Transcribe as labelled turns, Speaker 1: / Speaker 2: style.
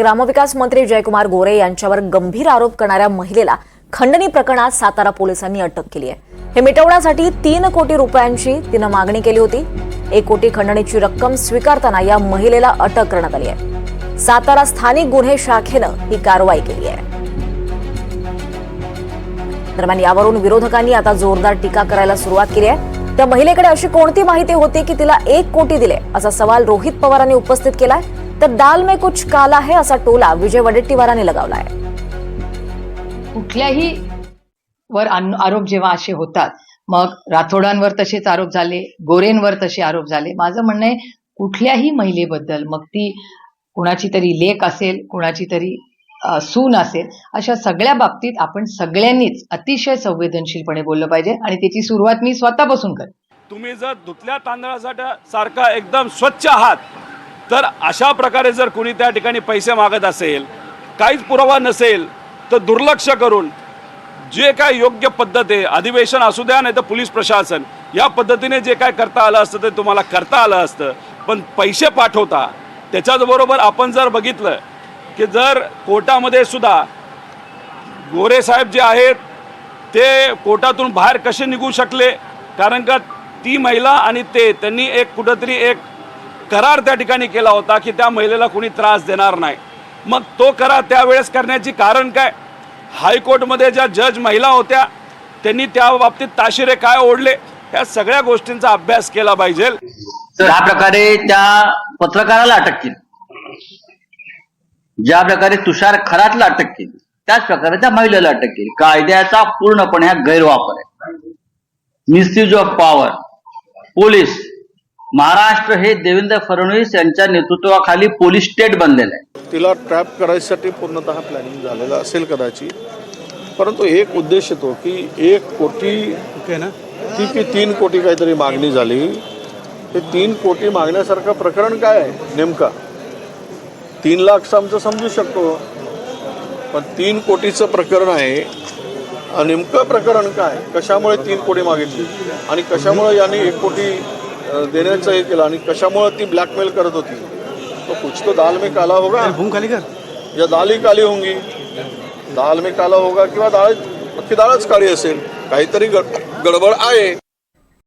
Speaker 1: ग्रामविकास मंत्री जयकुमार गोरे यांच्यावर गंभीर आरोप करणाऱ्या महिलेला खंडणी प्रकरणात सातारा पोलिसांनी अटक केली आहे। हे मिटवण्यासाठी 3 कोटी रुपयांची तिनं मागणी केली होती। 1 कोटी खंडणीची रक्कम स्वीकारताना या महिलेला अटक करण्यात आली आहे। सातारा स्थानिक गुन्हे शाखेनं ही कारवाई केली आहे। दरम्यान यावरून विरोधकांनी आता जोरदार टीका करायला सुरुवात केली आहे। त्या महिलेकडे अशी कोणती माहिती होती की तिला 1 कोटी दिले, असा सवाल रोहित पवारांनी उपस्थित केलाय। तर दाल में कुछ काला है असा टोला विजय वडेट्टीवारांनी लगावलाय।
Speaker 2: कुठल्याही वर आरोप जेव्हा असे होतात, मग राठोडांवर तसेच आरोप झाले, गोरेंवर तसे आरोप झाले। माझं म्हणणं आहे कुठल्याही महिलेबद्दल, मग ती कुणाची तरी लेक असेल, कुणाची तरी सून असेल, अशा सगळ्या बाबतीत आपण सगळ्यांनीच अतिशय संवेदनशीलपणे बोललं पाहिजे आणि त्याची सुरुवात मी स्वतःपासून करते।
Speaker 3: तुम्ही जर धुतल्या तांदळासाठी सारखा एकदम स्वच्छ आहात, तर अशा प्रकारे जर कोणी त्या ठिकाणी पैसे मागत असेल, काहीच पुरावा नसेल, तर दुर्लक्ष करून जे काय योग्य पद्धत आहे, अधिवेशन असू द्या नाही तर पोलीस प्रशासन, या पद्धतीने जे काय करता आलं असतं ते तुम्हाला करता आलं असतं। पण पैसे पाठवता त्याच्याबरोबर आपण जर बघितलं की जर कोर्टामध्ये सुद्धा गोरे साहेब जे आहेत ते कोर्टातून बाहेर कसे निघू शकले, कारण का ती महिला आणि त्यांनी एक कुठंतरी एक करार त्या ठिकाणी केला होता की त्या महिलेला कोणी त्रास देणार नाही। मग तो करार त्यावेळेस करण्याची कारण काय? हायकोर्टमध्ये ज्या जज महिला होत्या त्यांनी त्या बाबतीत ताशिरे काय ओढले, या सगळ्या गोष्टींचा अभ्यास केला पाहिजे।
Speaker 4: ज्या प्रकारे त्या पत्रकाराला अटक केली, ज्या प्रकारे तुषार खरातला अटक केली, त्याच प्रकारे त्या महिलेला अटक केली। कायद्याचा पूर्णपणे गैरवापर आहे, misuse of power. Police Maharashtra हे देवेंद्र फडणवीस यांच्या नेतृत्वाखाली पोलीस स्टेट बनलेलं आहे।
Speaker 5: तिला ट्रॅप करायसाठी पूर्णतः प्लॅनिंग झालेलं असेल कदाचित, परंतु एक उद्देश येतो की 1 कोटी ना, ठीक आहे 3 कोटी काहीतरी मागणी झाली। हे 3 कोटी मागण्यासारखं प्रकरण काय आहे नेमका? 3 लाख आमचं समजू शकतो, पण 3 कोटीचं प्रकरण आहे। नेमकं प्रकरण काय? कशामुळे 3 कोटी मागितली आणि कशामुळे यांनी 1 कोटी देण्याचं हे केलं आणि कशामुळे ती ब्लॅकमेल करत होती? तो कुछ तो दाल में काला होगा या दाल ही काली होंगी। दाल में काला होगा किंवा दाळच काळी असेल, काहीतरी गडबड आहे।